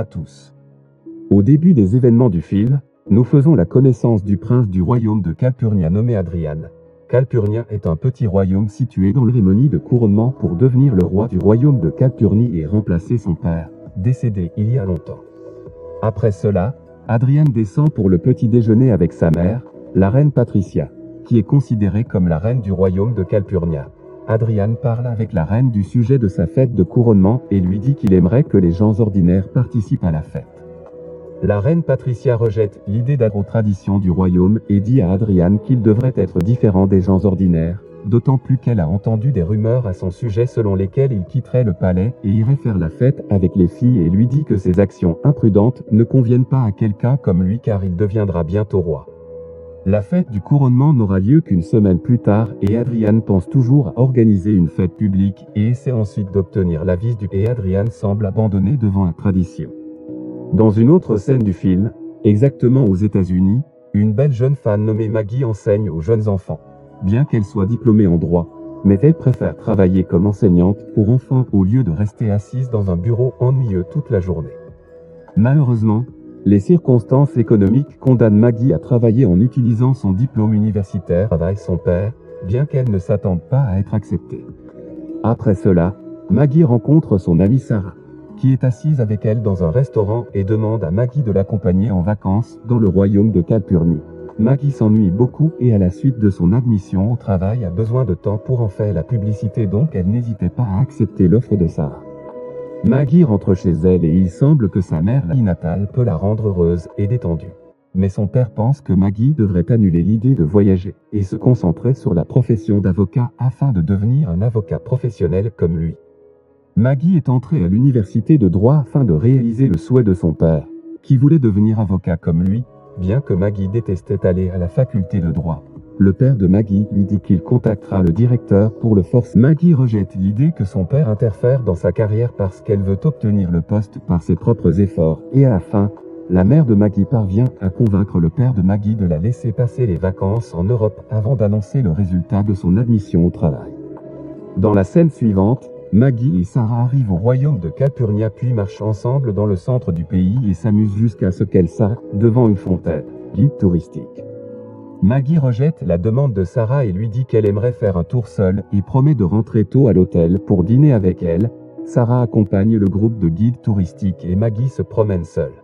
à tous. Au début des événements du film, nous faisons la connaissance du prince du royaume de Calpurnia nommé Adrian. Calpurnia est un petit royaume situé dans la cérémonie de couronnement pour devenir le roi du royaume de Calpurnie et remplacer son père, décédé il y a longtemps. Après cela, Adrian descend pour le petit déjeuner avec sa mère, la reine Patricia, qui est considérée comme la reine du royaume de Calpurnia. Adrian parle avec la reine du sujet de sa fête de couronnement et lui dit qu'il aimerait que les gens ordinaires participent à la fête. La reine Patricia rejette l'idée d'agro-tradition du royaume et dit à Adrian qu'il devrait être différent des gens ordinaires, d'autant plus qu'elle a entendu des rumeurs à son sujet selon lesquelles il quitterait le palais et irait faire la fête avec les filles et lui dit que ses actions imprudentes ne conviennent pas à quelqu'un comme lui car il deviendra bientôt roi. La fête du couronnement n'aura lieu qu'une semaine plus tard et Adrian pense toujours à organiser une fête publique et essaie ensuite d'obtenir l'avis du et Adrian semble abandonner devant la tradition. Dans une autre scène du film, exactement aux États-Unis, une belle jeune femme nommée Maggie enseigne aux jeunes enfants. Bien qu'elle soit diplômée en droit, mais elle préfère travailler comme enseignante pour enfants au lieu de rester assise dans un bureau ennuyeux toute la journée. Malheureusement, les circonstances économiques condamnent Maggie à travailler en utilisant son diplôme universitaire avec son père, bien qu'elle ne s'attende pas à être acceptée. Après cela, Maggie rencontre son amie Sarah, qui est assise avec elle dans un restaurant et demande à Maggie de l'accompagner en vacances dans le royaume de Calpurnie. Maggie s'ennuie beaucoup et à la suite de son admission au travail a besoin de temps pour en faire la publicité donc elle n'hésitait pas à accepter l'offre de Sarah. Maggie rentre chez elle et il semble que sa mère natale peut la rendre heureuse et détendue. Mais son père pense que Maggie devrait annuler l'idée de voyager et se concentrer sur la profession d'avocat afin de devenir un avocat professionnel comme lui. Maggie est entrée à l'université de droit afin de réaliser le souhait de son père, qui voulait devenir avocat comme lui, bien que Maggie détestait aller à la faculté de droit. Le père de Maggie lui dit qu'il contactera le directeur pour le forcer. Maggie rejette l'idée que son père interfère dans sa carrière parce qu'elle veut obtenir le poste par ses propres efforts. Et à la fin, la mère de Maggie parvient à convaincre le père de Maggie de la laisser passer les vacances en Europe avant d'annoncer le résultat de son admission au travail. Dans la scène suivante, Maggie et Sarah arrivent au royaume de Calpurnia puis marchent ensemble dans le centre du pays et s'amusent jusqu'à ce qu'elle s'arrête devant une fontaine, guide touristique. Maggie rejette la demande de Sarah et lui dit qu'elle aimerait faire un tour seule et promet de rentrer tôt à l'hôtel pour dîner avec elle. Sarah accompagne le groupe de guides touristiques et Maggie se promène seule.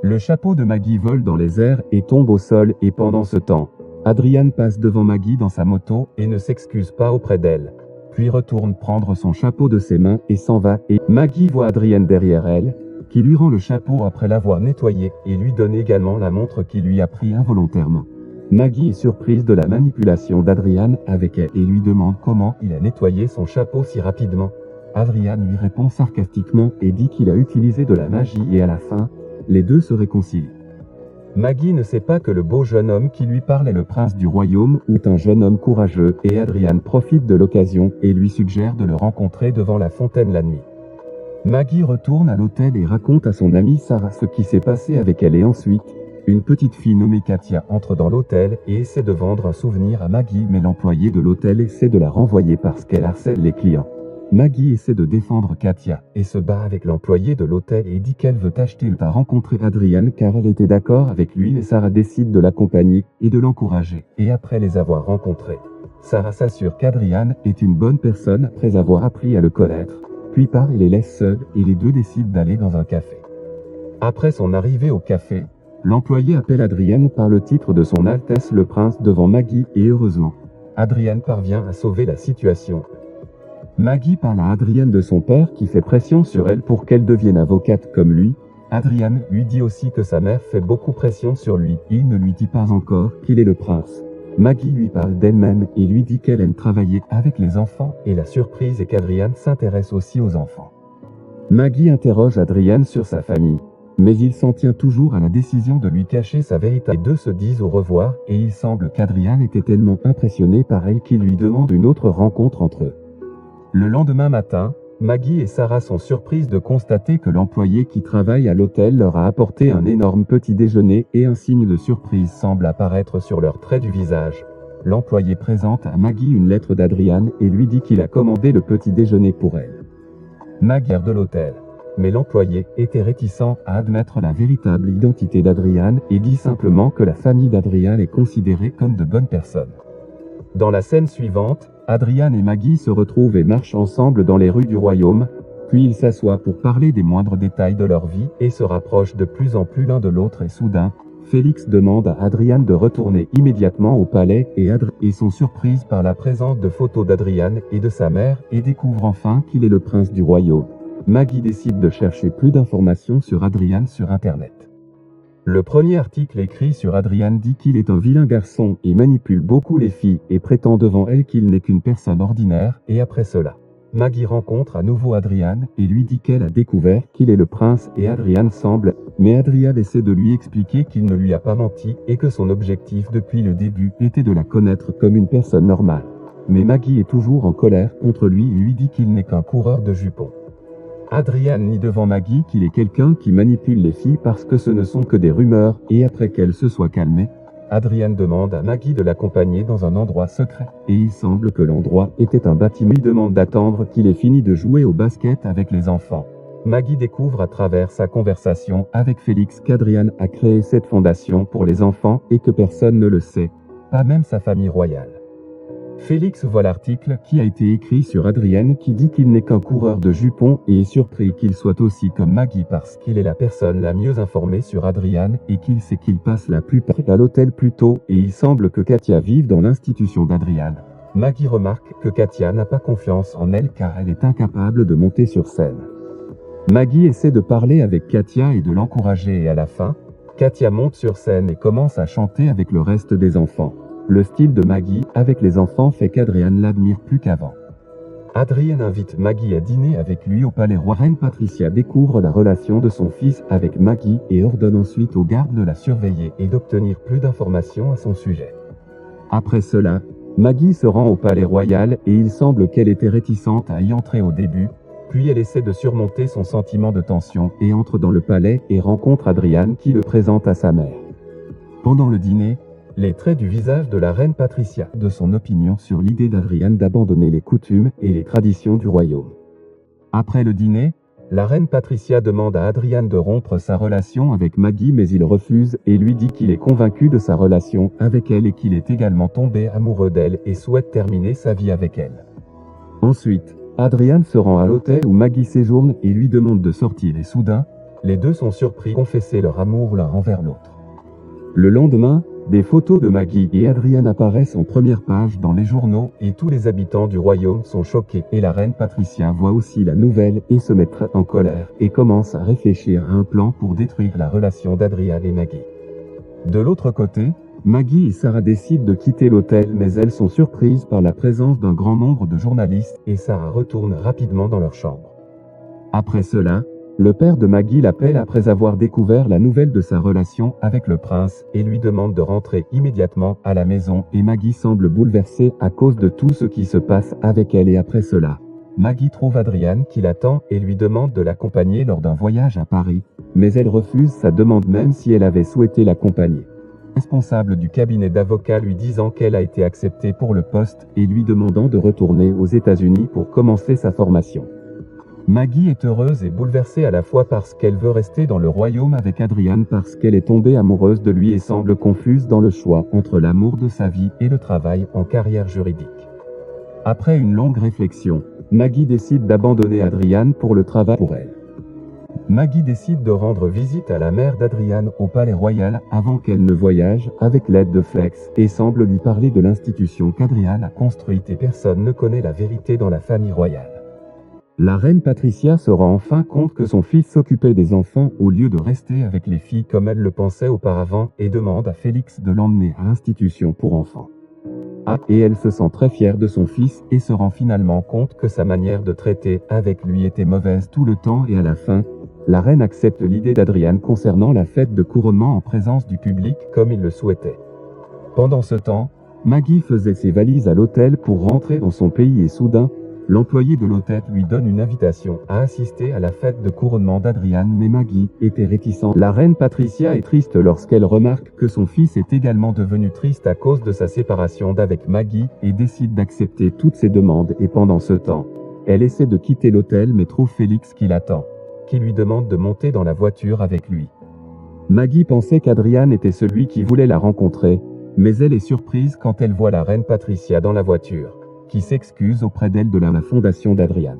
Le chapeau de Maggie vole dans les airs et tombe au sol et pendant ce temps, Adrian passe devant Maggie dans sa moto et ne s'excuse pas auprès d'elle, puis retourne prendre son chapeau de ses mains et s'en va et Maggie voit Adrian derrière elle, qui lui rend le chapeau après l'avoir nettoyé et lui donne également la montre qu'il lui a pris involontairement. Maggie est surprise de la manipulation d'Adrian avec elle et lui demande comment il a nettoyé son chapeau si rapidement. Adrian lui répond sarcastiquement et dit qu'il a utilisé de la magie et à la fin, les deux se réconcilient. Maggie ne sait pas que le beau jeune homme qui lui parle est le prince du royaume ou un jeune homme courageux et Adrian profite de l'occasion et lui suggère de le rencontrer devant la fontaine la nuit. Maggie retourne à l'hôtel et raconte à son amie Sarah ce qui s'est passé avec elle et ensuite, une petite fille nommée Katia entre dans l'hôtel et essaie de vendre un souvenir à Maggie mais l'employé de l'hôtel essaie de la renvoyer parce qu'elle harcèle les clients. Maggie essaie de défendre Katia et se bat avec l'employé de l'hôtel et dit qu'elle veut acheter à rencontrer Adrian car elle était d'accord avec lui et Sarah décide de l'accompagner et de l'encourager. Et après les avoir rencontrés, Sarah s'assure qu'Adrian est une bonne personne après avoir appris à le connaître, puis part et les laisse seuls et les deux décident d'aller dans un café. Après son arrivée au café, l'employé appelle Adrian par le titre de son Altesse le Prince devant Maggie et heureusement, Adrian parvient à sauver la situation. Maggie parle à Adrian de son père qui fait pression sur elle pour qu'elle devienne avocate comme lui. Adrian lui dit aussi que sa mère fait beaucoup pression sur lui. Il ne lui dit pas encore qu'il est le prince. Maggie lui parle d'elle-même et lui dit qu'elle aime travailler avec les enfants et la surprise est qu'Adrian s'intéresse aussi aux enfants. Maggie interroge Adrian sur sa famille. Mais il s'en tient toujours à la décision de lui cacher sa vérité. Les deux se disent au revoir et il semble qu'Adrian était tellement impressionné par elle qu'il lui demande une autre rencontre entre eux. Le lendemain matin, Maggie et Sarah sont surprises de constater que l'employé qui travaille à l'hôtel leur a apporté un énorme petit déjeuner et un signe de surprise semble apparaître sur leurs traits du visage. L'employé présente à Maggie une lettre d'Adrian et lui dit qu'il a commandé le petit déjeuner pour elle. Maggie de l'hôtel. mais l'employé était réticent à admettre la véritable identité d'Adrian et dit simplement que la famille d'Adrian est considérée comme de bonnes personnes. Dans la scène suivante, Adrian et Maggie se retrouvent et marchent ensemble dans les rues du royaume, puis ils s'assoient pour parler des moindres détails de leur vie et se rapprochent de plus en plus l'un de l'autre et soudain, Félix demande à Adrian de retourner immédiatement au palais et sont surprises par la présence de photos d'Adrian et de sa mère et découvrent enfin qu'il est le prince du royaume. Maggie décide de chercher plus d'informations sur Adrian sur Internet. Le premier article écrit sur Adrian dit qu'il est un vilain garçon et manipule beaucoup les filles et prétend devant elles qu'il n'est qu'une personne ordinaire et après cela, Maggie rencontre à nouveau Adrian et lui dit qu'elle a découvert qu'il est le prince et Adrian semble, mais Adrian essaie de lui expliquer qu'il ne lui a pas menti et que son objectif depuis le début était de la connaître comme une personne normale. Mais Maggie est toujours en colère contre lui et lui dit qu'il n'est qu'un coureur de jupons. Adrian nie devant Maggie qu'il est quelqu'un qui manipule les filles parce que ce ne sont que des rumeurs et après qu'elle se soit calmée, Adrian demande à Maggie de l'accompagner dans un endroit secret et il semble que l'endroit était un bâtiment. Il demande d'attendre qu'il ait fini de jouer au basket avec les enfants. Maggie découvre à travers sa conversation avec Félix qu'Adrian a créé cette fondation pour les enfants et que personne ne le sait, pas même sa famille royale. Félix voit l'article qui a été écrit sur Adrian qui dit qu'il n'est qu'un coureur de jupons et est surpris qu'il soit aussi comme Maggie parce qu'il est la personne la mieux informée sur Adrian et qu'il sait qu'il passe la plupart à l'hôtel plus tôt et il semble que Katia vive dans l'institution d'Adrian. Maggie remarque que Katia n'a pas confiance en elle car elle est incapable de monter sur scène. Maggie essaie de parler avec Katia et de l'encourager et à la fin, Katia monte sur scène et commence à chanter avec le reste des enfants. Le style de Maggie avec les enfants fait qu'Adrian l'admire plus qu'avant. Adrian invite Maggie à dîner avec lui au palais roi. Reine Patricia découvre la relation de son fils avec Maggie et ordonne ensuite aux gardes de la surveiller et d'obtenir plus d'informations à son sujet. Après cela, Maggie se rend au palais royal et il semble qu'elle était réticente à y entrer au début, puis elle essaie de surmonter son sentiment de tension et entre dans le palais et rencontre Adrian qui le présente à sa mère. Pendant le dîner, les traits du visage de la reine Patricia de son opinion sur l'idée d'Adrian d'abandonner les coutumes et les traditions du royaume. Après le dîner, la reine Patricia demande à Adrian de rompre sa relation avec Maggie mais il refuse et lui dit qu'il est convaincu de sa relation avec elle et qu'il est également tombé amoureux d'elle et souhaite terminer sa vie avec elle. Ensuite, Adrian se rend à l'hôtel où Maggie séjourne et lui demande de sortir et soudain, les deux sont surpris de confesser leur amour l'un envers l'autre. Le lendemain, des photos de Maggie et Adrian apparaissent en première page dans les journaux et tous les habitants du royaume sont choqués et la reine Patricia voit aussi la nouvelle et se met en colère et commence à réfléchir à un plan pour détruire la relation d'Adrian et Maggie. De l'autre côté, Maggie et Sarah décident de quitter l'hôtel mais elles sont surprises par la présence d'un grand nombre de journalistes et Sarah retourne rapidement dans leur chambre. Après cela, le père de Maggie l'appelle après avoir découvert la nouvelle de sa relation avec le prince et lui demande de rentrer immédiatement à la maison et Maggie semble bouleversée à cause de tout ce qui se passe avec elle et après cela, Maggie trouve Adrian qui l'attend et lui demande de l'accompagner lors d'un voyage à Paris, mais elle refuse sa demande même si elle avait souhaité l'accompagner. Le responsable du cabinet d'avocats lui disant qu'elle a été acceptée pour le poste et lui demandant de retourner aux États-Unis pour commencer sa formation. Maggie est heureuse et bouleversée à la fois parce qu'elle veut rester dans le royaume avec Adrian parce qu'elle est tombée amoureuse de lui et semble confuse dans le choix entre l'amour de sa vie et le travail en carrière juridique. Après une longue réflexion, Maggie décide d'abandonner Adrian pour le travail pour elle. Maggie décide de rendre visite à la mère d'Adrian au palais royal avant qu'elle ne voyage avec l'aide de Flex et semble lui parler de l'institution qu'Adrian a construite et personne ne connaît la vérité dans la famille royale. La reine Patricia se rend enfin compte que son fils s'occupait des enfants au lieu de rester avec les filles comme elle le pensait auparavant et demande à Félix de l'emmener à l'institution pour enfants. Et elle se sent très fière de son fils et se rend finalement compte que sa manière de traiter avec lui était mauvaise tout le temps et à la fin, la reine accepte l'idée d'Adrian concernant la fête de couronnement en présence du public comme il le souhaitait. Pendant ce temps, Maggie faisait ses valises à l'hôtel pour rentrer dans son pays et soudain, l'employé de l'hôtel lui donne une invitation à assister à la fête de couronnement d'Adrian mais Maggie était réticente. La reine Patricia est triste lorsqu'elle remarque que son fils est également devenu triste à cause de sa séparation d'avec Maggie et décide d'accepter toutes ses demandes et pendant ce temps, elle essaie de quitter l'hôtel mais trouve Félix qui l'attend, qui lui demande de monter dans la voiture avec lui. Maggie pensait qu'Adrian était celui qui voulait la rencontrer, mais elle est surprise quand elle voit la reine Patricia dans la voiture, qui s'excuse auprès d'elle de la fondation d'Adrian.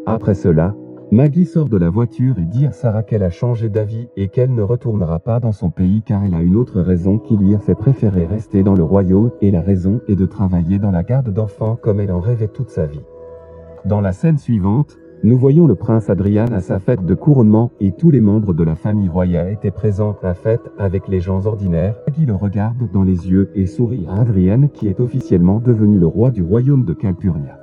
Après cela, Maggie sort de la voiture et dit à Sarah qu'elle a changé d'avis et qu'elle ne retournera pas dans son pays car elle a une autre raison qui lui a fait préférer rester dans le royaume et la raison est de travailler dans la garde d'enfants comme elle en rêvait toute sa vie. Dans la scène suivante, nous voyons le prince Adrian à sa fête de couronnement et tous les membres de la famille royale étaient présents à la fête avec les gens ordinaires. Maggie le regarde dans les yeux et sourit à Adrian qui est officiellement devenu le roi du royaume de Calpurnia.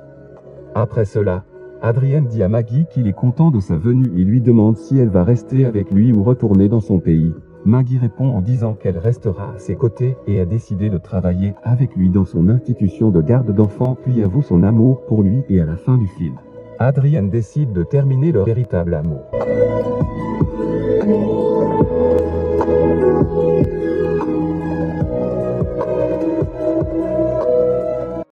Après cela, Adrian dit à Maggie qu'il est content de sa venue et lui demande si elle va rester avec lui ou retourner dans son pays. Maggie répond en disant qu'elle restera à ses côtés et a décidé de travailler avec lui dans son institution de garde d'enfants puis avoue son amour pour lui et à la fin du film, Adrian décide de terminer leur véritable amour.